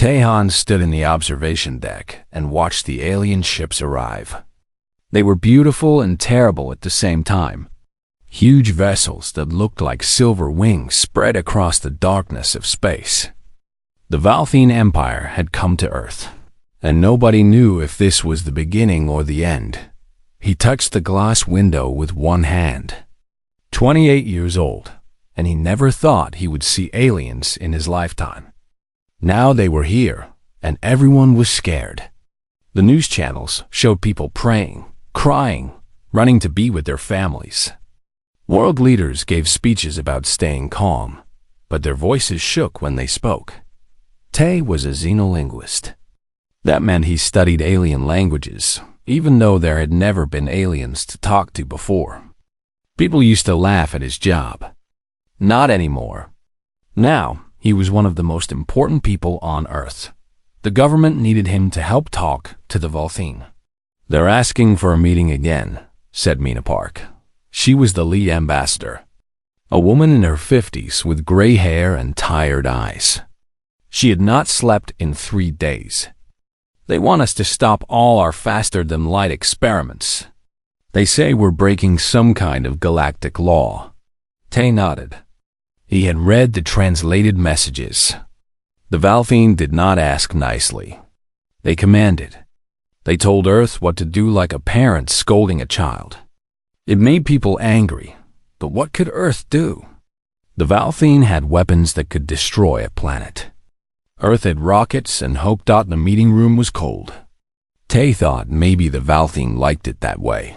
Taehan stood in the observation deck and watched the alien ships arrive. They were beautiful and terrible at the same time. Huge vessels that looked like silver wings spread across the darkness of space. The Valthine Empire had come to Earth, and nobody knew if this was the beginning or the end. He touched the glass window with one hand. 28 years old, and he never thought he would see aliens in his lifetime. Now they were here, and everyone was scared. The news channels showed people praying, crying, running to be with their families. World leaders gave speeches about staying calm, but their voices shook when they spoke. Tae was a xenolinguist. That meant he studied alien languages, even though there had never been aliens to talk to before. People used to laugh at his job. Not anymore. Now, he was one of the most important people on Earth. The government needed him to help talk to the Valthine. "They're asking for a meeting again," said Mina Park. She was the lead ambassador, a woman in her 50s with gray hair and tired eyes. She had not slept in 3 days. "They want us to stop all our faster-than-light experiments. They say we're breaking some kind of galactic law." Tae nodded. He had read the translated messages. The Valthine did not ask nicely. They commanded. They told Earth what to do like a parent scolding a child. It made people angry, but what could Earth do? The Valthine had weapons that could destroy a planet. Earth had rockets and hoped the meeting room was cold. Tae thought maybe the Valthine liked it that way.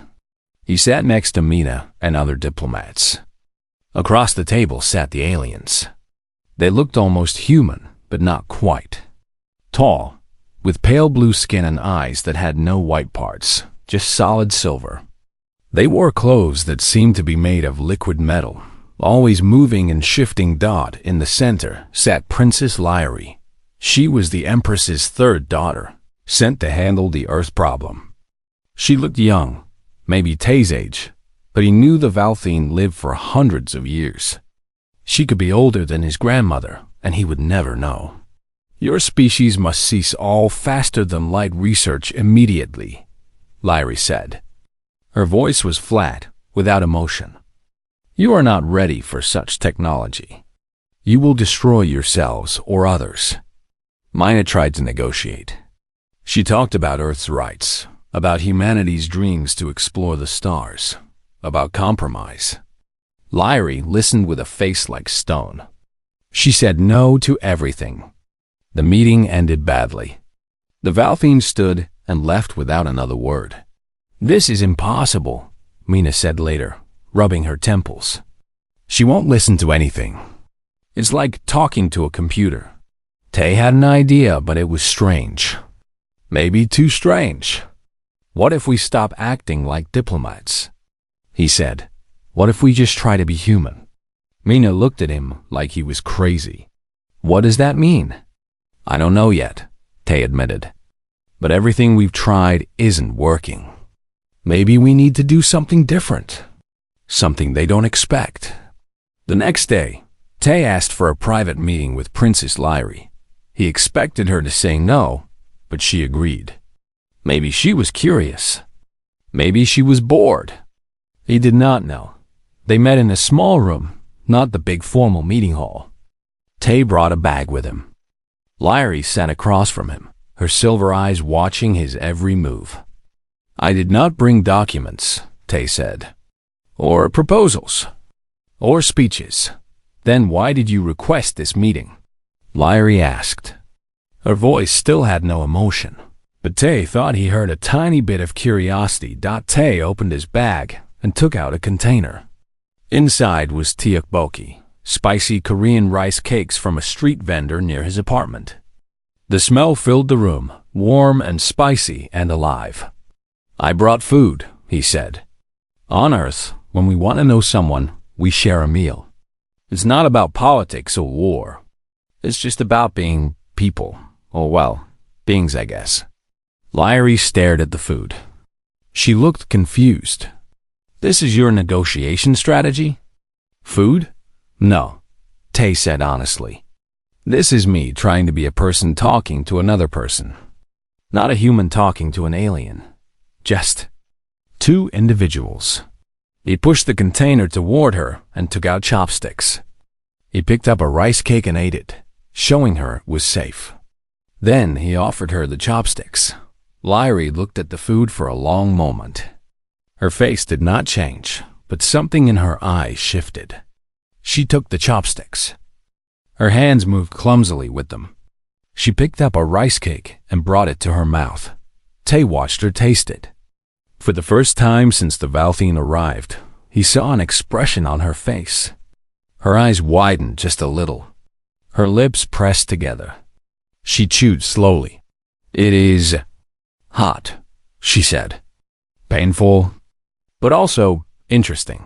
He sat next to Mina and other diplomats. Across the table sat the aliens. They looked almost human, but not quite. Tall, with pale blue skin and eyes that had no white parts, just solid silver. They wore clothes that seemed to be made of liquid metal. Always moving and shifting. In the center sat Princess Lyrie. She was the Empress's third daughter, sent to handle the Earth problem. She looked young, maybe Tae's age, but he knew the Valthine lived for hundreds of years. She could be older than his grandmother, and he would never know. "Your species must cease all faster-than-light research immediately," Lyrie said. Her voice was flat, without emotion. "You are not ready for such technology. You will destroy yourselves or others." Mina tried to negotiate. She talked about Earth's rights, about humanity's dreams to explore the stars, about compromise. Lyrie listened with a face like stone. She said no to everything. The meeting ended badly. The Valthine stood and left without another word. "This is impossible," Mina said later, rubbing her temples. "She won't listen to anything. It's like talking to a computer." Tae had an idea, but it was strange. Maybe too strange. "What if we stop acting like diplomats?" he said. "What if we just try to be human?" Mina looked at him like he was crazy. "What does that mean?" "I don't know yet," Tae admitted. "But everything we've tried isn't working. Maybe we need to do something different. Something they don't expect." The next day, Tae asked for a private meeting with Princess Lyrie. He expected her to say no, but she agreed. Maybe she was curious. Maybe she was bored. He did not know. They met in a small room, not the big formal meeting hall. Tae brought a bag with him. Lyrie sat across from him, her silver eyes watching his every move. "I did not bring documents," Tae said. "Or proposals. Or speeches. Then why did you request this meeting?" Lyrie asked. Her voice still had no emotion, but Tae thought he heard a tiny bit of curiosity. Tae opened his bag and took out a container. Inside was tteokbokki, spicy Korean rice cakes from a street vendor near his apartment. The smell filled the room, warm and spicy and alive. "I brought food," he said. "On Earth, when we want to know someone, we share a meal. It's not about politics or war. It's just about being people. Or, well, beings, I guess." Lyrie stared at the food. She looked confused. "This is your negotiation strategy? Food?" "No," Tae said honestly. This is me trying to be a person talking to another person. Not a human talking to an alien. Just two individuals. He pushed the container toward her and took out chopsticks. He picked up a rice cake and ate it, showing her it was safe. Then he offered her the chopsticks. Lyrie looked at the food for a long moment. Her face did not change, but something in her eyes shifted. She took the chopsticks. Her hands moved clumsily with them. She picked up a rice cake and brought it to her mouth. Tay watched her taste it. For the first time since the Valthine arrived, he saw an expression on her face. Her eyes widened just a little. Her lips pressed together. She chewed slowly. "It is hot," she said. "Painful, but also interesting."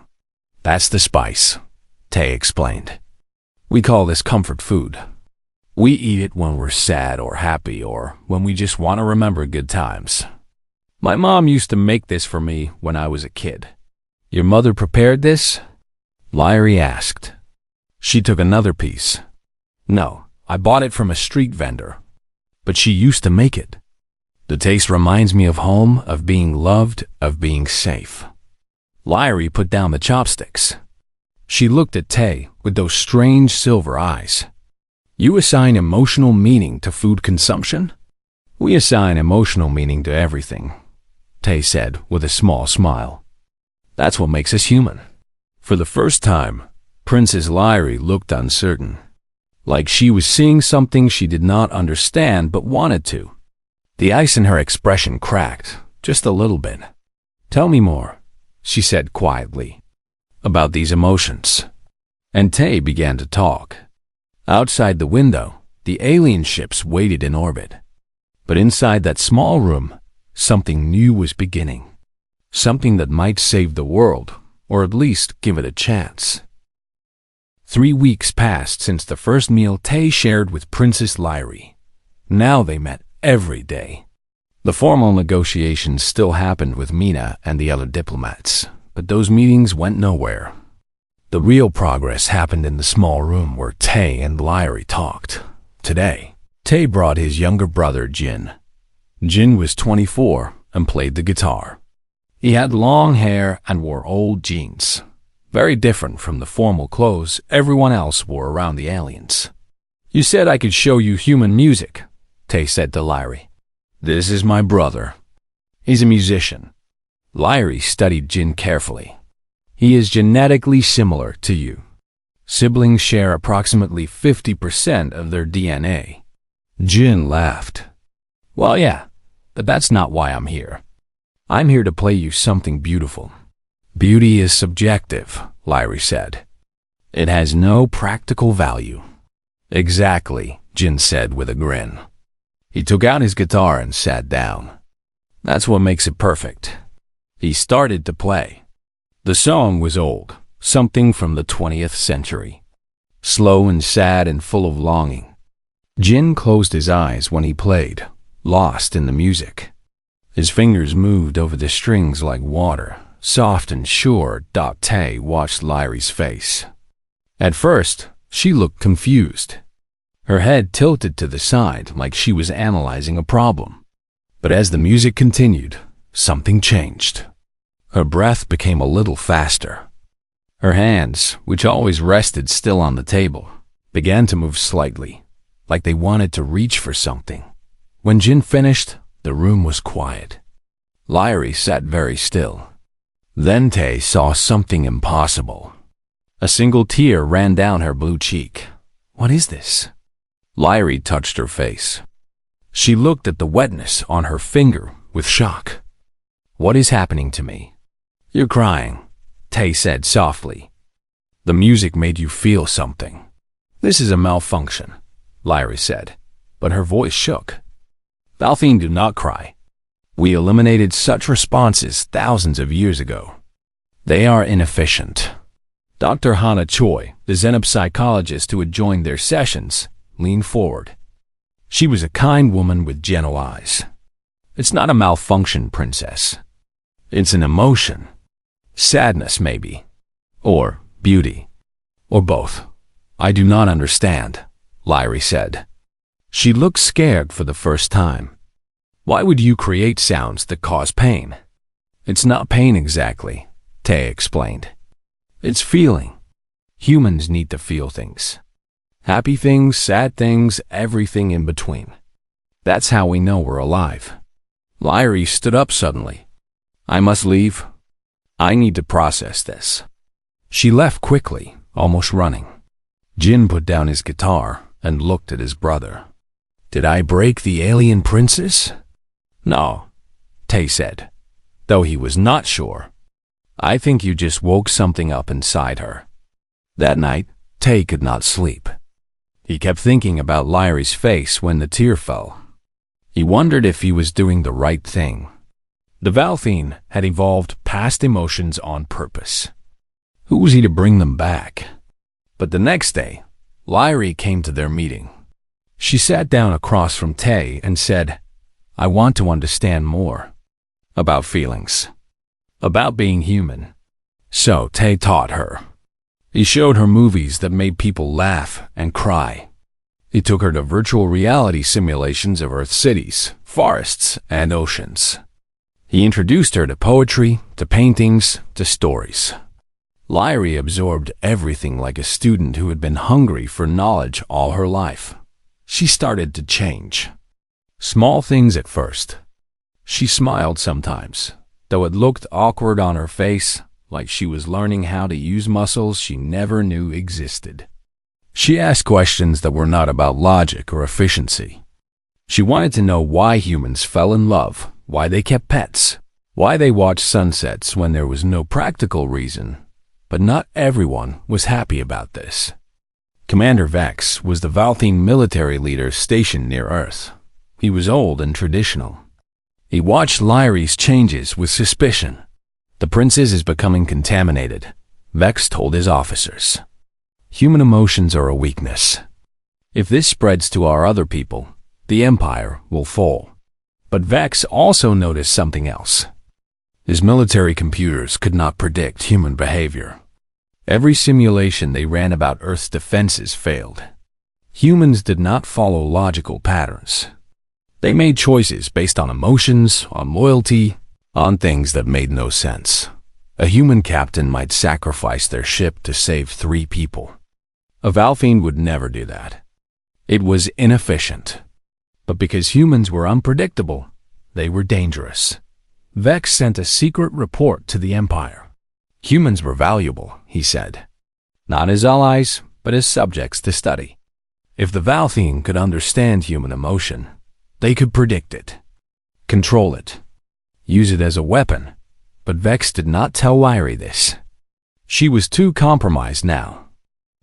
"That's the spice," Tay explained. "We call this comfort food. We eat it when we're sad or happy or when we just want to remember good times. My mom used to make this for me when I was a kid." "Your mother prepared this?" Lyrie asked. She took another piece. "No, I bought it from a street vendor. But she used to make it. The taste reminds me of home, of being loved, of being safe." Lyrie put down the chopsticks. She looked at Tay with those strange silver eyes. "You assign emotional meaning to food consumption?" "We assign emotional meaning to everything," Tay said with a small smile. "That's what makes us human." For the first time, Princess Lyrie looked uncertain, like she was seeing something she did not understand but wanted to. The ice in her expression cracked, just a little bit. "Tell me more," she said quietly, "about these emotions." And Tay began to talk. Outside the window, the alien ships waited in orbit. But inside that small room, something new was beginning. Something that might save the world, or at least give it a chance. 3 weeks passed since the first meal Tay shared with Princess Lyrie. Now they met every day. The formal negotiations still happened with Mina and the other diplomats, but those meetings went nowhere. The real progress happened in the small room where Tay and Lyrie talked. Today, Tay brought his younger brother Jin. Jin was 24 and played the guitar. He had long hair and wore old jeans, very different from the formal clothes everyone else wore around the aliens. "You said I could show you human music," Tay said to Lyrie. "This is my brother. He's a musician." Lyrie studied Jin carefully. "He is genetically similar to you. Siblings share approximately 50% of their DNA. Jin laughed. "Well, yeah, but that's not why I'm here. I'm here to play you something beautiful." "Beauty is subjective," Lyrie said. "It has no practical value." "Exactly," Jin said with a grin. He took out his guitar and sat down. "That's what makes it perfect." He started to play. The song was old, something from the 20th century. Slow and sad and full of longing. Jin closed his eyes when he played, lost in the music. His fingers moved over the strings like water, soft and sure. Tay watched Lyrie's face. At first, she looked confused. Her head tilted to the side like she was analyzing a problem. But as the music continued, something changed. Her breath became a little faster. Her hands, which always rested still on the table, began to move slightly, like they wanted to reach for something. When Jin finished, the room was quiet. Lyrie sat very still. Then Tay saw something impossible. A single tear ran down her blue cheek. "What is this?" Lyrie touched her face. She looked at the wetness on her finger with shock. "What is happening to me?" "You're crying," Tay said softly. "The music made you feel something." "This is a malfunction," Lyrie said, but her voice shook. "Valthine do not cry. We eliminated such responses thousands of years ago. They are inefficient." Dr. Hana Choi, the xenopsychologist who had joined their sessions, leaned forward. She was a kind woman with gentle eyes. "It's not a malfunction, Princess. It's an emotion. Sadness, maybe. Or beauty. Or both. I do not understand," Lyrie said. She looked scared for the first time. Why would you create sounds that cause pain? It's not pain exactly, Tay explained. It's feeling. Humans need to feel things. Happy things, sad things, everything in between. That's how we know we're alive. Lyrie stood up suddenly. I must leave. I need to process this. She left quickly, almost running. Jin put down his guitar and looked at his brother. Did I break the alien princess? No, Tay said, though he was not sure. I think you just woke something up inside her. That night, Tay could not sleep. He kept thinking about Lyrie's face when the tear fell. He wondered if he was doing the right thing. The Valthine had evolved past emotions on purpose. Who was he to bring them back? But the next day, Lyrie came to their meeting. She sat down across from Tay and said, I want to understand more. About feelings. About being human. So Tay taught her. He showed her movies that made people laugh and cry. He took her to virtual reality simulations of Earth cities, forests, and oceans. He introduced her to poetry, to paintings, to stories. Lyrie absorbed everything like a student who had been hungry for knowledge all her life. She started to change. Small things at first. She smiled sometimes, though it looked awkward on her face, like she was learning how to use muscles she never knew existed. She asked questions that were not about logic or efficiency. She wanted to know why humans fell in love, why they kept pets, why they watched sunsets when there was no practical reason. But not everyone was happy about this. Commander Vex was the Valthine military leader stationed near Earth. He was old and traditional. He watched Lyrie's changes with suspicion. The princess is becoming contaminated, Vex told his officers. Human emotions are a weakness. If this spreads to our other people, the Empire will fall. But Vex also noticed something else. His military computers could not predict human behavior. Every simulation they ran about Earth's defenses failed. Humans did not follow logical patterns. They made choices based on emotions, on loyalty, on things that made no sense. A human captain might sacrifice their ship to save 3 people. A Valthine would never do that. It was inefficient. But because humans were unpredictable, they were dangerous. Vex sent a secret report to the Empire. Humans were valuable, he said. Not as allies, but as subjects to study. If the Valthine could understand human emotion, they could predict it, control it, use it as a weapon. But Vex did not tell Lyrie this. She was too compromised now.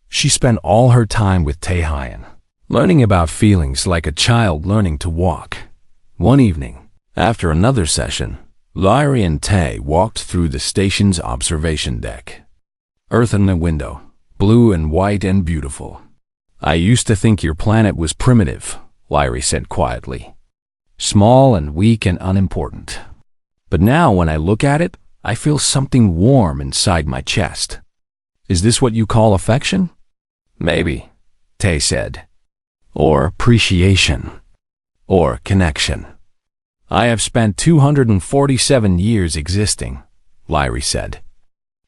She spent all her time with Taehyun, learning about feelings like a child learning to walk. One evening, after another session, Lyrie and Tay walked through the station's observation deck. Earth in the window, blue and white and beautiful. I used to think your planet was primitive, Lyrie said quietly. Small and weak and unimportant. But now when I look at it, I feel something warm inside my chest. Is this what you call affection? Maybe, Tay said. Or appreciation. Or connection. I have spent 247 years existing, Lyrie said.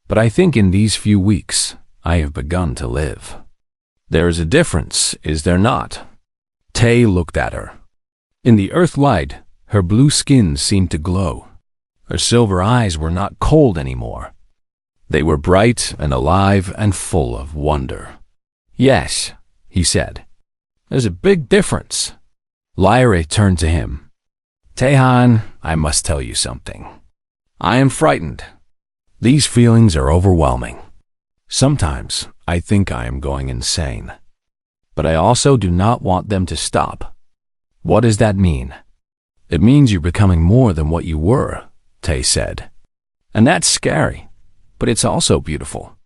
But I think in these few weeks, I have begun to live. There is a difference, is there not? Tay looked at her. In the earth light, her blue skin seemed to glow. Her silver eyes were not cold anymore. They were bright and alive and full of wonder. Yes, he said. There's a big difference. Lyrie turned to him. Taehyun, I must tell you something. I am frightened. These feelings are overwhelming. Sometimes I think I am going insane. But I also do not want them to stop. What does that mean? It means you're becoming more than what you were, Tay said. And that's scary, but it's also beautiful.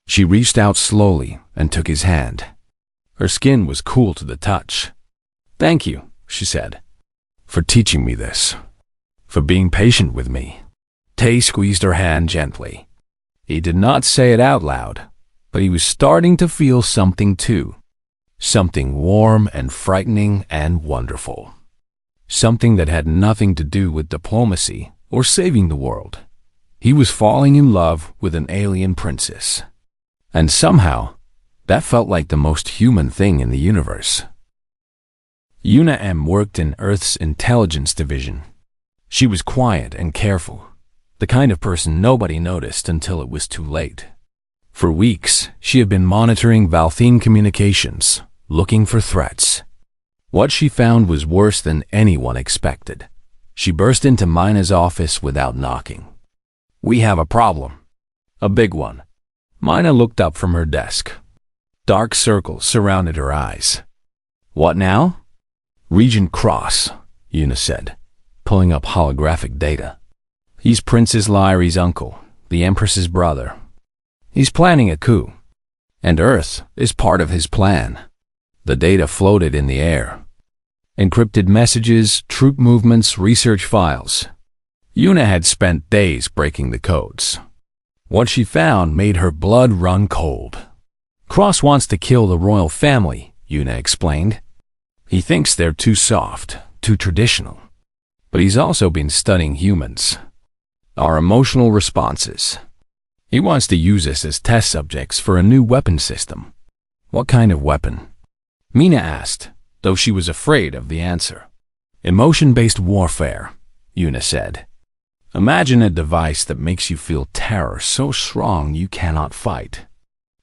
She reached out slowly and took his hand. Her skin was cool to the touch. Thank you, she said, for teaching me this, for being patient with me. Tay squeezed her hand gently. He did not say it out loud, but he was starting to feel something too. Something warm and frightening and wonderful. Something that had nothing to do with diplomacy or saving the world. He was falling in love with an alien princess. And somehow, that felt like the most human thing in the universe. Yuna M. worked in Earth's intelligence division. She was quiet and careful, the kind of person nobody noticed until it was too late. For weeks, she had been monitoring Valthene communications, looking for threats. What she found was worse than anyone expected. She burst into Mina's office without knocking. "We have a problem. A big one." Mina looked up from her desk. Dark circles surrounded her eyes. "What now?" "Regent Cross," Yuna said, pulling up holographic data. "He's Princess Lyri's uncle, the Empress's brother. He's planning a coup, and Earth is part of his plan." The data floated in the air. Encrypted messages, troop movements, research files. Yuna had spent days breaking the codes. What she found made her blood run cold. "Cross wants to kill the royal family," Yuna explained. "He thinks they're too soft, too traditional. But he's also been studying humans, our emotional responses. He wants to use us as test subjects for a new weapon system." "What kind of weapon?" Mina asked, though she was afraid of the answer. "Emotion-based warfare," Yuna said. "Imagine a device that makes you feel terror so strong you cannot fight,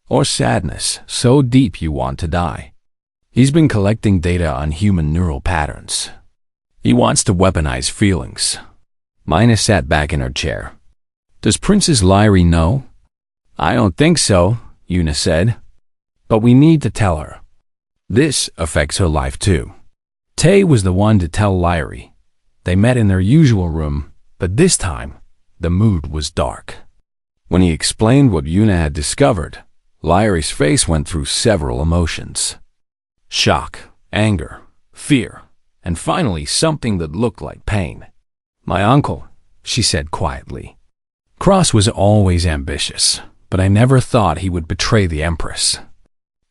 or sadness so deep you want to die." He's been collecting data on human neural patterns. He wants to weaponize feelings. Mina sat back in her chair. "Does Princess Lyri know?" "I don't think so," Yuna said. "But we need to tell her. This affects her life too." Tay was the one to tell Lyri. They met in their usual room, but this time, the mood was dark. When he explained what Yuna had discovered, Lyri's face went through several emotions. Shock, anger, fear, and finally something that looked like pain. "My uncle," she said quietly. "Cross was always ambitious, but I never thought he would betray the Empress."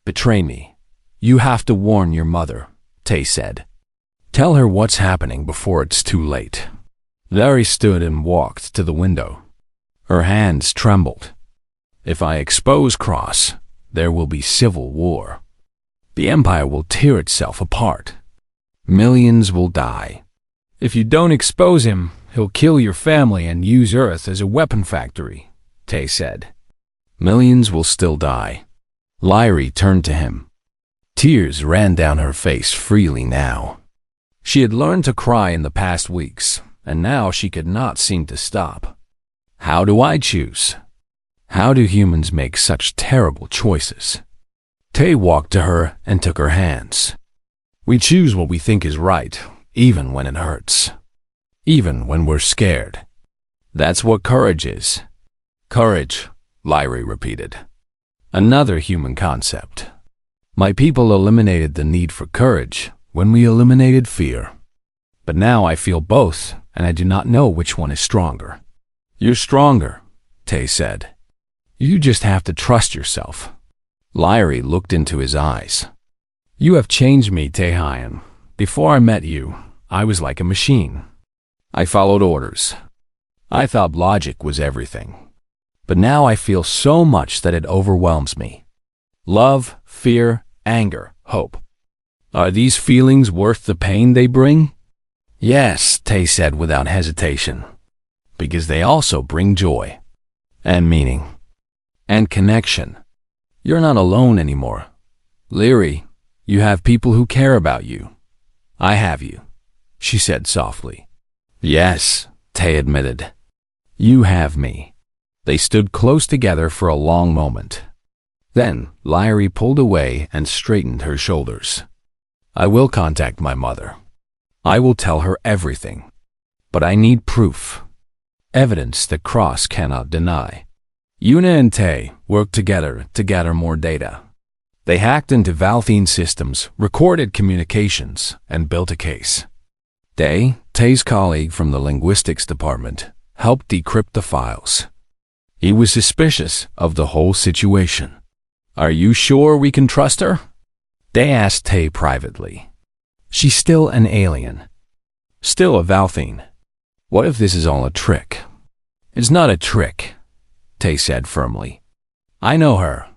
"Betray me? You have to warn your mother," Tay said. "Tell her what's happening before it's too late." Larry stood and walked to the window. Her hands trembled. "If I expose Cross, there will be civil war. The Empire will tear itself apart. Millions will die. If you don't expose him, he'll kill your family and use Earth as a weapon factory," Tay said. "Millions will still die." Lyri turned to him. Tears ran down her face freely now. She had learned to cry in the past weeks, and now she could not seem to stop. "How do I choose? How do humans make such terrible choices?" Tay walked to her and took her hands. "We choose what we think is right, even when it hurts. Even when we're scared. That's what courage is." "Courage," Lyri repeated. "Another human concept. My people eliminated the need for courage when we eliminated fear. But now I feel both, and I do not know which one is stronger." "You're stronger," Tay said. "You just have to trust yourself." Lyri looked into his eyes. "You have changed me, Taehyun. Before I met you, I was like a machine. I followed orders. I thought logic was everything. But now I feel so much that it overwhelms me. Love, fear, anger, hope. Are these feelings worth the pain they bring?" "Yes," Tay said without hesitation. "Because they also bring joy. And meaning. And connection. You're not alone anymore. Lyri, you have people who care about you. I have you," she said softly. "Yes," Tay admitted. "You have me." They stood close together for a long moment. Then Lyri pulled away and straightened her shoulders. "I will contact my mother. I will tell her everything. But I need proof. Evidence that Cross cannot deny." Yuna and Tay worked together to gather more data. They hacked into Valthene systems, recorded communications, and built a case. Tay's colleague from the linguistics department, helped decrypt the files. He was suspicious of the whole situation. "Are you sure we can trust her?" They asked Tay privately. She's still an alien. Still a Valthine. What if this is all a trick? It's not a trick, Tay said firmly. I know her.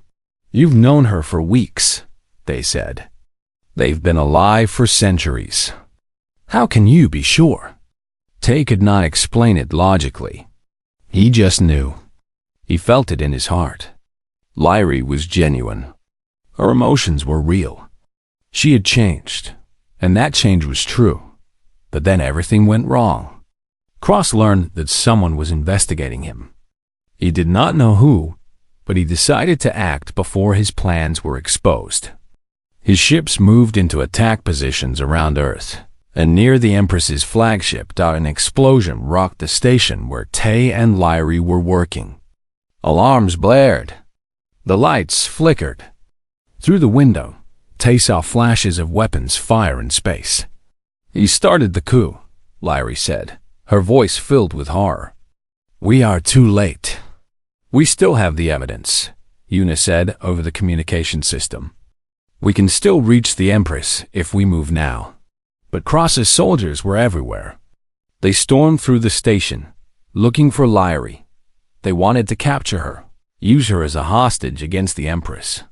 You've known her for weeks, they said. They've been alive for centuries. How can you be sure? Tay could not explain it logically. He just knew. He felt it in his heart. Lyrie was genuine. Her emotions were real. She had changed, and that change was true. But then everything went wrong. Cross learned that someone was investigating him. He did not know who, but he decided to act before his plans were exposed. His ships moved into attack positions around Earth, and near the Empress's flagship, an explosion rocked the station where Tay and Lyrie were working. Alarms blared. The lights flickered. Through the window, Tay saw flashes of weapons fire in space. He started the coup, Lyrie said, her voice filled with horror. We are too late. We still have the evidence, Una said over the communication system. We can still reach the Empress if we move now. But Cross's soldiers were everywhere. They stormed through the station, looking for Lyrie. They wanted to capture her, use her as a hostage against the Empress.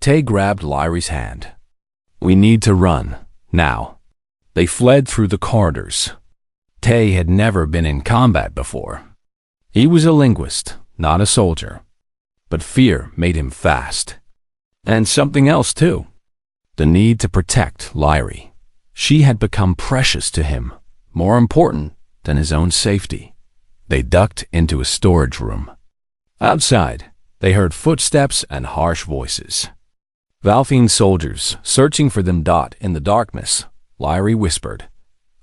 Tay grabbed Lyrie's hand. We need to run, now. They fled through the corridors. Tay had never been in combat before. He was a linguist, not a soldier. But fear made him fast. And something else too. The need to protect Lyrie. She had become precious to him, more important than his own safety. They ducked into a storage room. Outside, they heard footsteps and harsh voices. Valthine soldiers searching for them. In the darkness, Lyrie whispered,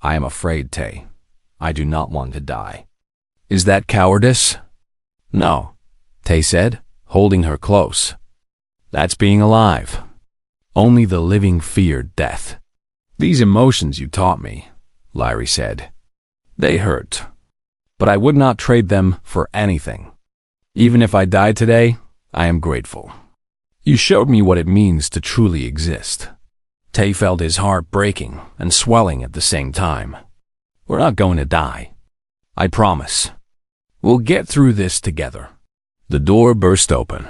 I am afraid, Tay. I do not want to die. Is that cowardice? No, Tay said, holding her close. That's being alive. Only the living feared death. These emotions you taught me, Lyrie said. They hurt. But I would not trade them for anything. Even if I die today, I am grateful. You showed me what it means to truly exist. Tay felt his heart breaking and swelling at the same time. We're not going to die. I promise. We'll get through this together. The door burst open.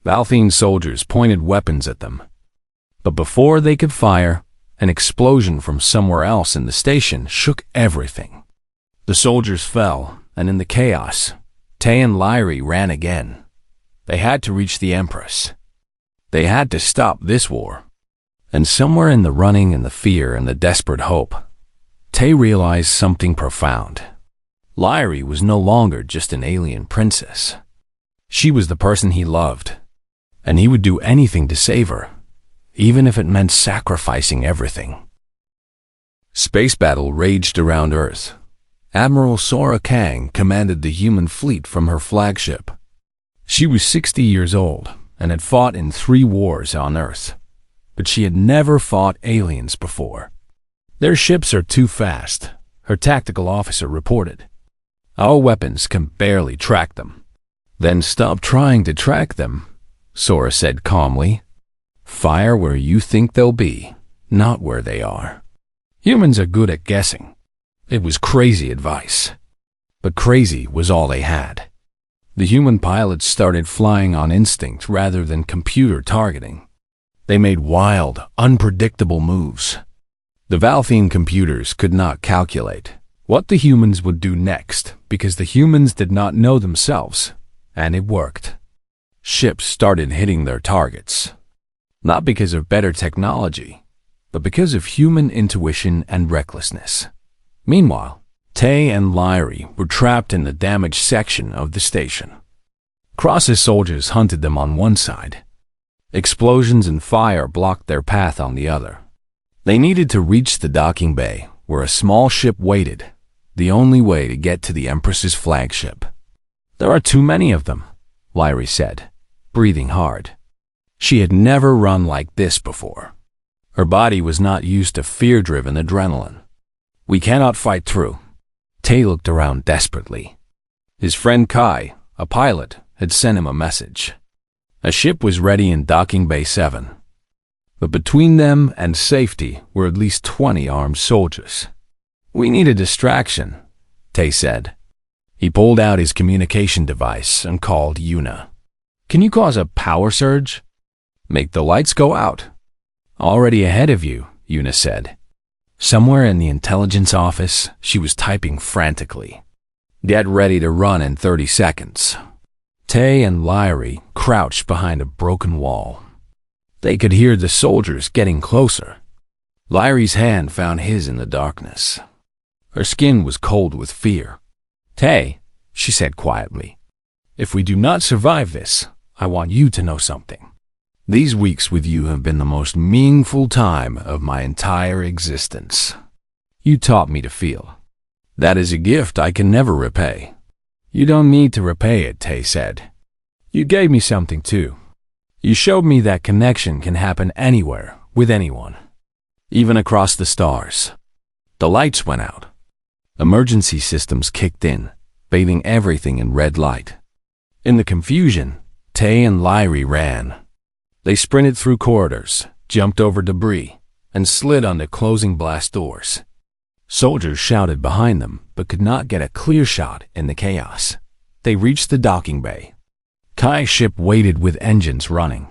Valthine soldiers pointed weapons at them. But before they could fire, an explosion from somewhere else in the station shook everything. The soldiers fell, and in the chaos, Tay and Lyrie ran again. They had to reach the Empress. They had to stop this war. And somewhere in the running and the fear and the desperate hope, Tay realized something profound. Lyrie was no longer just an alien princess. She was the person he loved, and he would do anything to save her, even if it meant sacrificing everything. Space battle raged around Earth. Admiral Sora Kang commanded the human fleet from her flagship. She was 60 years old and had fought in 3 wars on Earth, but she had never fought aliens before. Their ships are too fast, her tactical officer reported. Our weapons can barely track them. Then stop trying to track them, Sora said calmly. Fire where you think they'll be, not where they are. Humans are good at guessing. It was crazy advice. But crazy was all they had. The human pilots started flying on instinct rather than computer targeting. They made wild, unpredictable moves. The Valthine computers could not calculate what the humans would do next because the humans did not know themselves, and it worked. Ships started hitting their targets, not because of better technology, but because of human intuition and recklessness. Meanwhile, Tay and Lyrie were trapped in the damaged section of the station. Cross's soldiers hunted them on one side. Explosions and fire blocked their path on the other. They needed to reach the docking bay, where a small ship waited, the only way to get to the Empress's flagship. There are too many of them, Lyrie said, breathing hard. She had never run like this before. Her body was not used to fear-driven adrenaline. We cannot fight through. Tay looked around desperately. His friend Kai, a pilot, had sent him a message. A ship was ready in Docking Bay 7. But between them and safety were at least 20 armed soldiers. "We need a distraction," Tay said. He pulled out his communication device and called Yuna. "Can you cause a power surge? Make the lights go out." "Already ahead of you," Yuna said. Somewhere in the intelligence office, she was typing frantically. "Get ready to run in 30 seconds." Tay and Lyrie crouched behind a broken wall. They could hear the soldiers getting closer. Lyrie's hand found his in the darkness. Her skin was cold with fear. "Tay," she said quietly, "if we do not survive this, I want you to know something. These weeks with you have been the most meaningful time of my entire existence. You taught me to feel. That is a gift I can never repay." "You don't need to repay it," Tay said. "You gave me something too. You showed me that connection can happen anywhere, with anyone, even across the stars." The lights went out. Emergency systems kicked in, bathing everything in red light. In the confusion, Tay and Lyrie ran. They sprinted through corridors, jumped over debris, and slid onto closing blast doors. Soldiers shouted behind them, but could not get a clear shot in the chaos. They reached the docking bay. Kai's ship waited with engines running,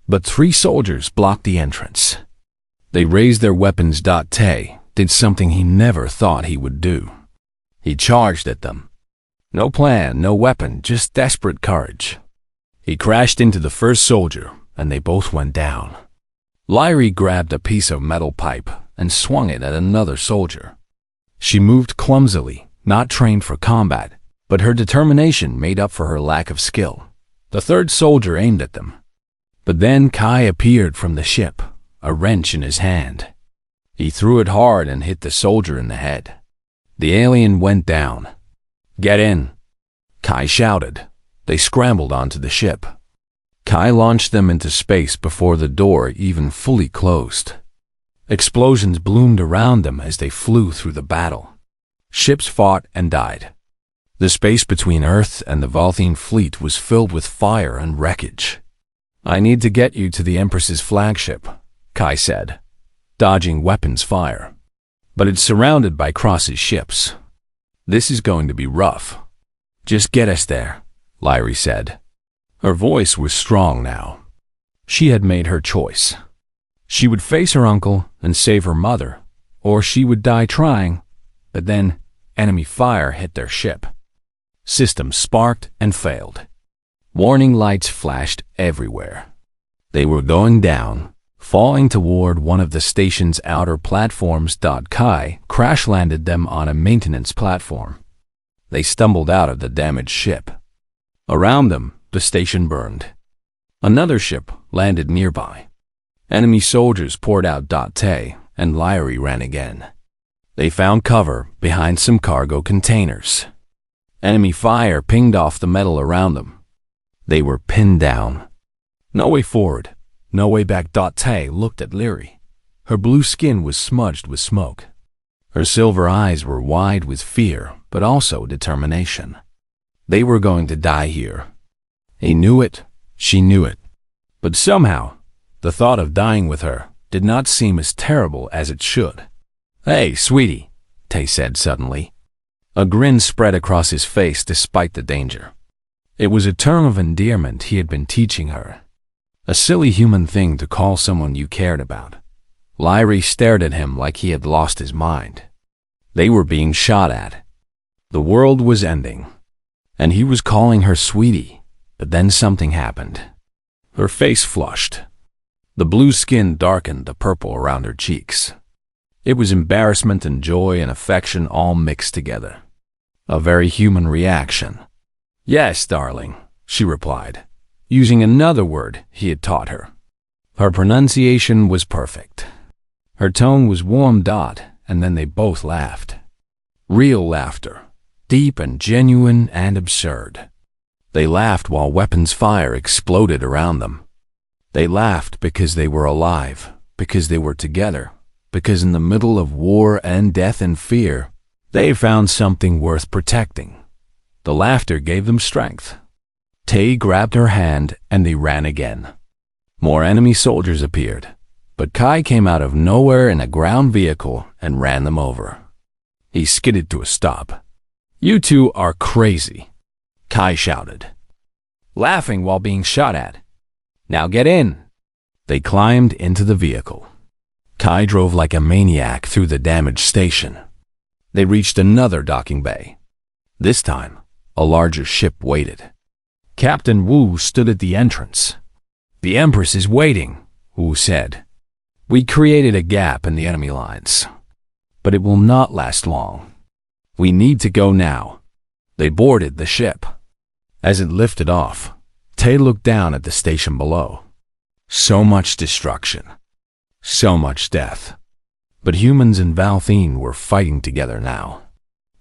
but 3 soldiers blocked the entrance. They raised their weapons. Tay did something he never thought he would do. He charged at them. No plan, no weapon, just desperate courage. He crashed into the first soldier, and they both went down. Lyrie grabbed a piece of metal pipe and swung it at another soldier. She moved clumsily, not trained for combat, but her determination made up for her lack of skill. The third soldier aimed at them. But then Kai appeared from the ship, a wrench in his hand. He threw it hard and hit the soldier in the head. The alien went down. "Get in," Kai shouted. They scrambled onto the ship. Kai launched them into space before the door even fully closed. Explosions bloomed around them as they flew through the battle. Ships fought and died. The space between Earth and the Valthian fleet was filled with fire and wreckage. "I need to get you to the Empress's flagship," Kai said, dodging weapons fire. "But it's surrounded by Cross's ships. This is going to be rough." "Just get us there," Lyrie said. Her voice was strong now. She had made her choice. She would face her uncle and save her mother, or she would die trying, but then enemy fire hit their ship. Systems sparked and failed. Warning lights flashed everywhere. They were going down, falling toward one of the station's outer platforms. Kai crash-landed them on a maintenance platform. They stumbled out of the damaged ship. Around them, the station burned. Another ship landed nearby. Enemy soldiers poured out. Tay and Lyrie ran again. They found cover behind some cargo containers. Enemy fire pinged off the metal around them. They were pinned down. No way forward, no way back. Tay looked at Lyrie. Her blue skin was smudged with smoke. Her silver eyes were wide with fear, but also determination. They were going to die here. He knew it, she knew it. But somehow, the thought of dying with her did not seem as terrible as it should. "Hey, sweetie," Tay said suddenly. A grin spread across his face despite the danger. It was a term of endearment he had been teaching her. A silly human thing to call someone you cared about. Lyrie stared at him like he had lost his mind. They were being shot at. The world was ending. And he was calling her sweetie. But then something happened. Her face flushed. The blue skin darkened the purple around her cheeks. It was embarrassment and joy and affection all mixed together. A very human reaction. "Yes, darling," she replied, using another word he had taught her. Her pronunciation was perfect. Her tone was warm. And then they both laughed. Real laughter, deep and genuine and absurd. They laughed while weapons fire exploded around them. They laughed because they were alive, because they were together, because in the middle of war and death and fear, they found something worth protecting. The laughter gave them strength. Tay grabbed her hand and they ran again. More enemy soldiers appeared. But Kai came out of nowhere in a ground vehicle and ran them over. He skidded to a stop. "You two are crazy," Kai shouted, laughing while being shot at. "Now get in." They climbed into the vehicle. Kai drove like a maniac through the damaged station. They reached another docking bay. This time, a larger ship waited. Captain Wu stood at the entrance. "The Empress is waiting," Wu said. "We created a gap in the enemy lines, but it will not last long. We need to go now." They boarded the ship. As it lifted off, Tay looked down at the station below. So much destruction. So much death. But humans and Valthene were fighting together now.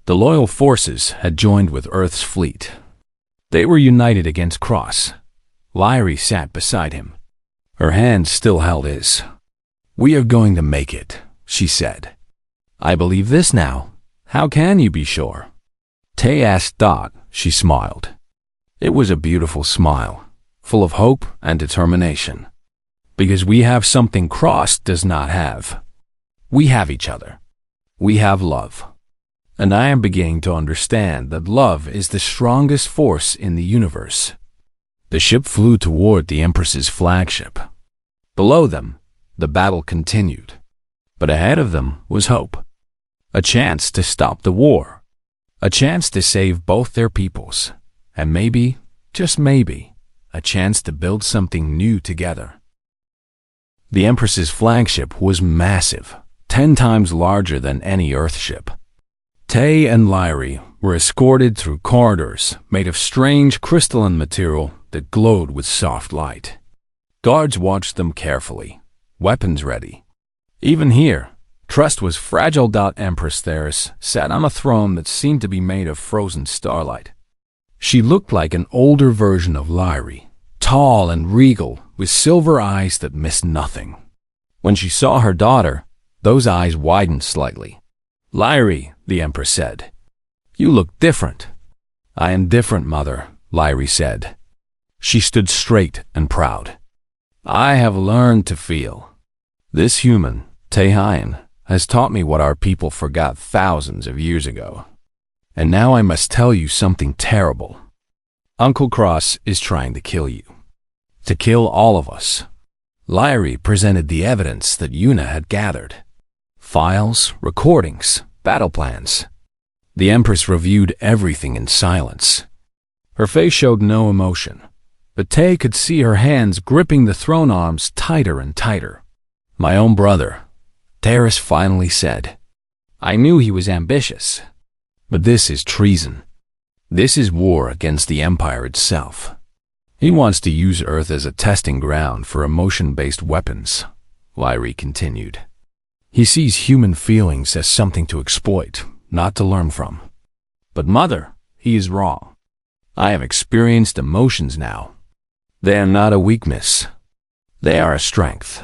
The loyal forces had joined with Earth's fleet. They were united against Cross. Lyrie sat beside him. Her hand still held his. "We are going to make it," she said. "I believe this now. How can you be sure?" Tay asked Dot. She smiled. It was a beautiful smile, full of hope and determination. "Because we have something Cross does not have. We have each other. We have love. And I am beginning to understand that love is the strongest force in the universe." The ship flew toward the Empress's flagship. Below them, the battle continued. But ahead of them was hope. A chance to stop the war. A chance to save both their peoples. And maybe, just maybe, a chance to build something new together. The Empress's flagship was massive, 10 times larger than any Earthship. Tay and Lyrie were escorted through corridors made of strange crystalline material that glowed with soft light. Guards watched them carefully, weapons ready. Even here, trust was fragile. Empress Theris sat on a throne that seemed to be made of frozen starlight. She looked like an older version of Lyrie, tall and regal, with silver eyes that missed nothing. When she saw her daughter, those eyes widened slightly. "Lyrie," the Empress said, "you look different." "I am different, Mother," Lyrie said. She stood straight and proud. "I have learned to feel. This human, Taehyun, has taught me what our people forgot thousands of years ago. And now I must tell you something terrible. Uncle Cross is trying to kill you. To kill all of us." Lyrie presented the evidence that Yuna had gathered. Files, recordings, battle plans. The Empress reviewed everything in silence. Her face showed no emotion, but Tay could see her hands gripping the throne arms tighter and tighter. "My own brother," Theris finally said. "I knew he was ambitious. But this is treason. This is war against the Empire itself. He wants to use Earth as a testing ground for emotion-based weapons," Lyrie continued. "He sees human feelings as something to exploit, not to learn from. But Mother, he is wrong. I have experienced emotions now. They are not a weakness. They are a strength."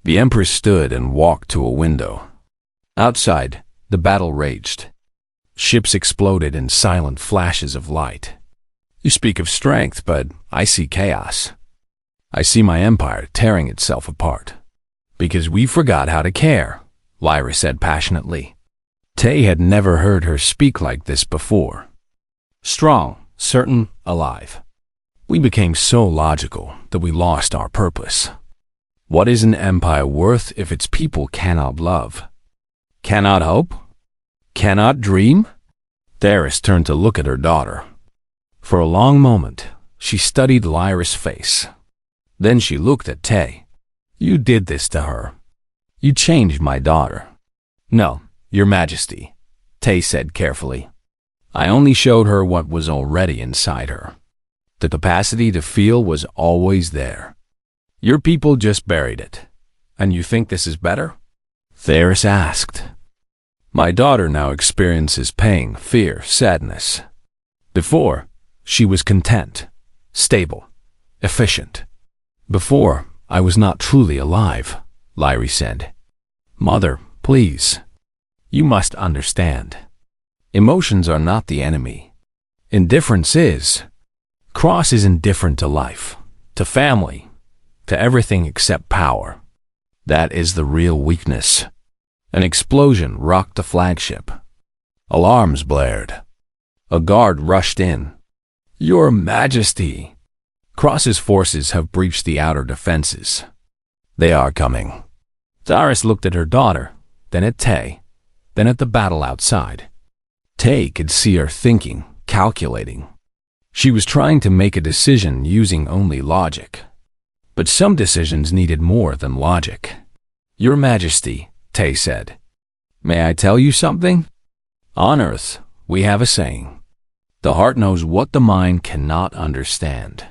The Empress stood and walked to a window. Outside, the battle raged. Ships exploded in silent flashes of light. "You speak of strength, but I see chaos. I see my empire tearing itself apart." "Because we forgot how to care," Lyra said passionately. Tay had never heard her speak like this before. Strong, certain, alive. We became so logical that we lost our purpose. What is an empire worth if its people cannot love? Cannot hope? Cannot dream? Theris turned to look at her daughter. For a long moment, she studied Lyra's face. Then she looked at Tay. "You did this to her. You changed my daughter." "No, Your Majesty," Tay said carefully. "I only showed her what was already inside her. The capacity to feel was always there. Your people just buried it. And you think this is better?" Theris asked. "My daughter now experiences pain, fear, sadness. Before, she was content, stable, efficient. Before, I was not truly alive," Lyrie said. "Mother, please. You must understand. Emotions are not the enemy. Indifference is. Cross is indifferent to life, to family, to everything except power. That is the real weakness. An explosion rocked the flagship. Alarms blared. A guard rushed in. Your Majesty! Cross's forces have breached the outer defenses. They are coming. Cyrus looked at her daughter, then at Tay, then at the battle outside. Tay could see her thinking, calculating. She was trying to make a decision using only logic. But some decisions needed more than logic. Your Majesty, Tay said. May I tell you something? On Earth, we have a saying. The heart knows what the mind cannot understand.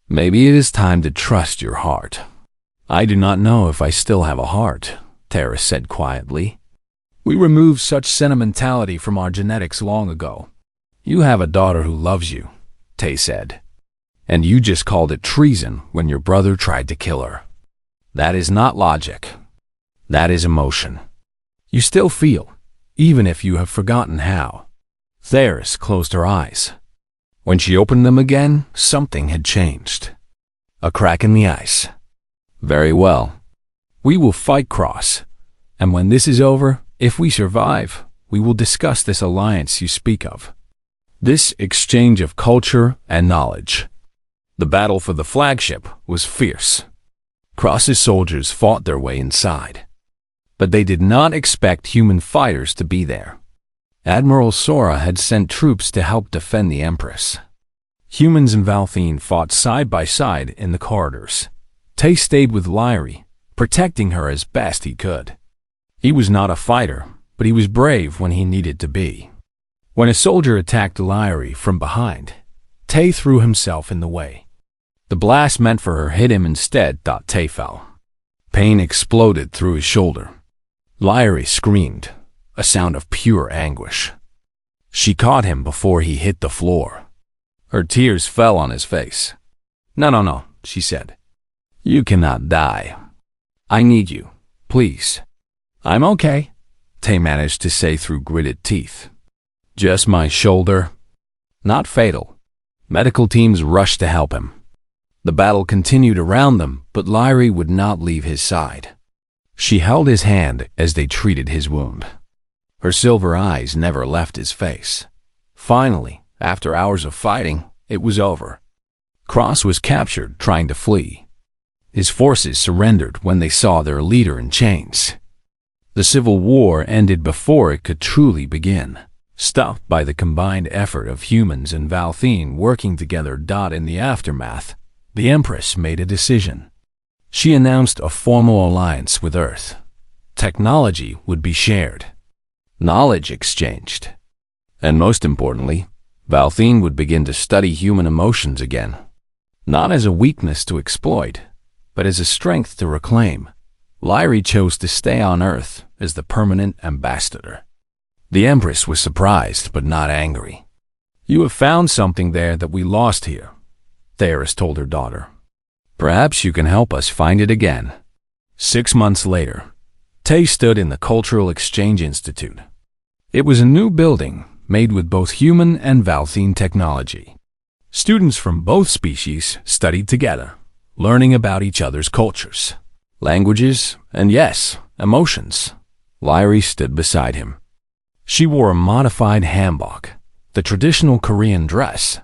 Maybe it is time to trust your heart. I do not know if I still have a heart, Terra said quietly. We removed such sentimentality from our genetics long ago. You have a daughter who loves you, Tay said. And you just called it treason when your brother tried to kill her. That is not logic. That is emotion. You still feel, even if you have forgotten how. Theris closed her eyes. When she opened them again, something had changed. A crack in the ice. Very well. We will fight Cross. And when this is over, if we survive, we will discuss this alliance you speak of. This exchange of culture and knowledge. The battle for the flagship was fierce. Cross's soldiers fought their way inside. But they did not expect human fighters to be there. Admiral Sora had sent troops to help defend the Empress. Humans and Valthine fought side by side in the corridors. Tay stayed with Lyri, protecting her as best he could. He was not a fighter, but he was brave when he needed to be. When a soldier attacked Lyri from behind, Tay threw himself in the way. The blast meant for her hit him instead. Tay fell. Pain exploded through his shoulder. Lyri screamed, a sound of pure anguish. She caught him before he hit the floor. Her tears fell on his face. No, she said. You cannot die. I need you, please. I'm okay, Tay managed to say through gritted teeth. Just my shoulder. Not fatal. Medical teams rushed to help him. The battle continued around them, but Lyri would not leave his side. She held his hand as they treated his wound. Her silver eyes never left his face. Finally, after hours of fighting, it was over. Cross was captured trying to flee. His forces surrendered when they saw their leader in chains. The Civil War ended before it could truly begin, stopped by the combined effort of humans and Valthine working together. In the aftermath, the Empress made a decision. She announced a formal alliance with Earth. Technology would be shared, knowledge exchanged, and most importantly, Valthine would begin to study human emotions again, not as a weakness to exploit, but as a strength to reclaim. Lyri chose to stay on Earth as the permanent ambassador. The Empress was surprised but not angry. You have found something there that we lost here, Theris told her daughter. Perhaps you can help us find it again. 6 months later, Tay stood in the Cultural Exchange Institute. It was a new building made with both human and Valthine technology. Students from both species studied together, learning about each other's cultures, languages, and yes, emotions. Lyri stood beside him. She wore a modified hanbok, the traditional Korean dress,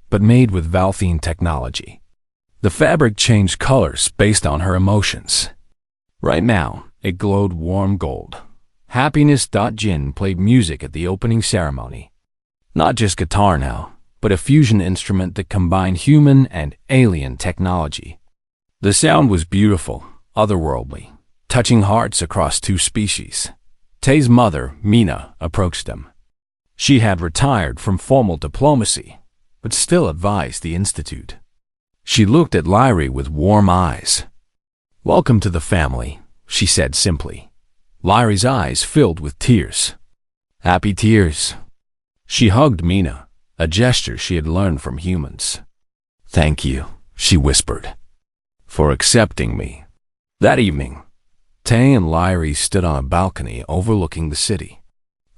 but made with Valthine technology. The fabric changed colors based on her emotions. Right now, it glowed warm gold. Happiness. Jin played music at the opening ceremony. Not just guitar now, but a fusion instrument that combined human and alien technology. The sound was beautiful, otherworldly, touching hearts across two species. Tay's mother, Mina, approached them. She had retired from formal diplomacy, but still advised the institute. She looked at Lyri with warm eyes. Welcome to the family, she said simply. Lyri's eyes filled with tears. Happy tears. She hugged Mina, a gesture she had learned from humans. Thank you, she whispered, for accepting me. That evening, Tay and Lyri stood on a balcony overlooking the city.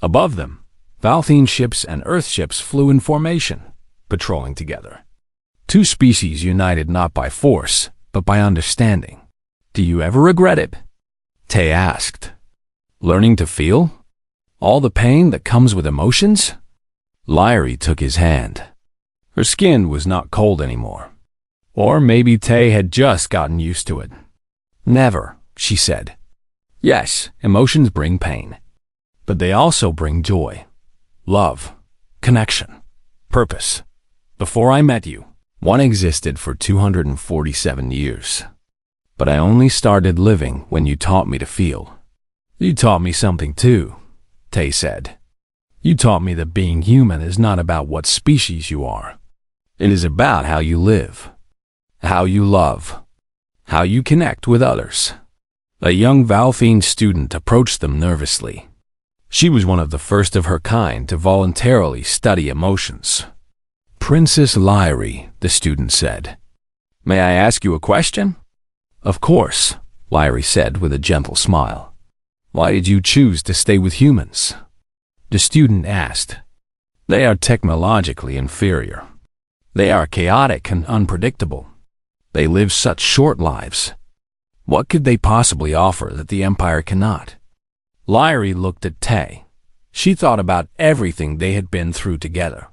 Above them, Valthine ships and Earth ships flew in formation, patrolling together. Two species united not by force, but by understanding. Do you ever regret it? Tay asked. Learning to feel? All the pain that comes with emotions? Lyrie took his hand. Her skin was not cold anymore. Or maybe Tay had just gotten used to it. Never, she said. Yes, emotions bring pain. But they also bring joy, love, connection, purpose. Before I met you, one existed for 247 years. But I only started living when you taught me to feel. You taught me something too, Tay said. You taught me that being human is not about what species you are. It is about how you live, how you love, how you connect with others. A young Valthine student approached them nervously. She was one of the first of her kind to voluntarily study emotions. Princess Lyrie, the student said. May I ask you a question? Of course, Lyrie said with a gentle smile. Why did you choose to stay with humans? The student asked. They are technologically inferior. They are chaotic and unpredictable. They live such short lives. What could they possibly offer that the Empire cannot? Lyrie looked at Tay. She thought about everything they had been through together.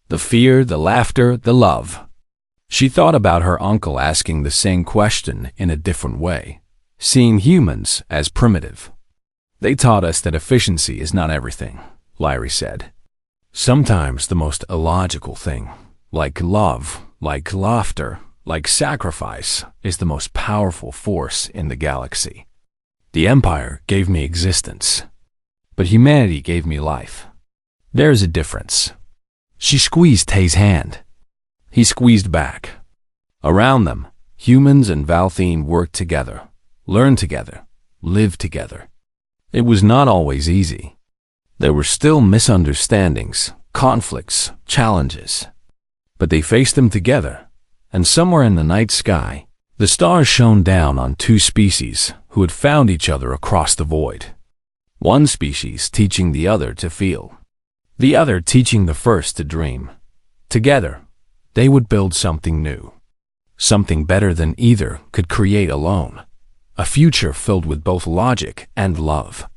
The fear, the laughter, the love. She thought about her uncle asking the same question in a different way, seeing humans as primitive. They taught us that efficiency is not everything, Lyrie said. Sometimes the most illogical thing, like love, like laughter, like sacrifice, is the most powerful force in the galaxy. The Empire gave me existence, but humanity gave me life. There is a difference. She squeezed Tay's hand. He squeezed back. Around them, humans and Valthine worked together, learned together, lived together. It was not always easy. There were still misunderstandings, conflicts, challenges. But they faced them together, and somewhere in the night sky, the stars shone down on two species who had found each other across the void. One species teaching the other to feel, the other teaching the first to dream. Together, they would build something new, something better than either could create alone, a future filled with both logic and love.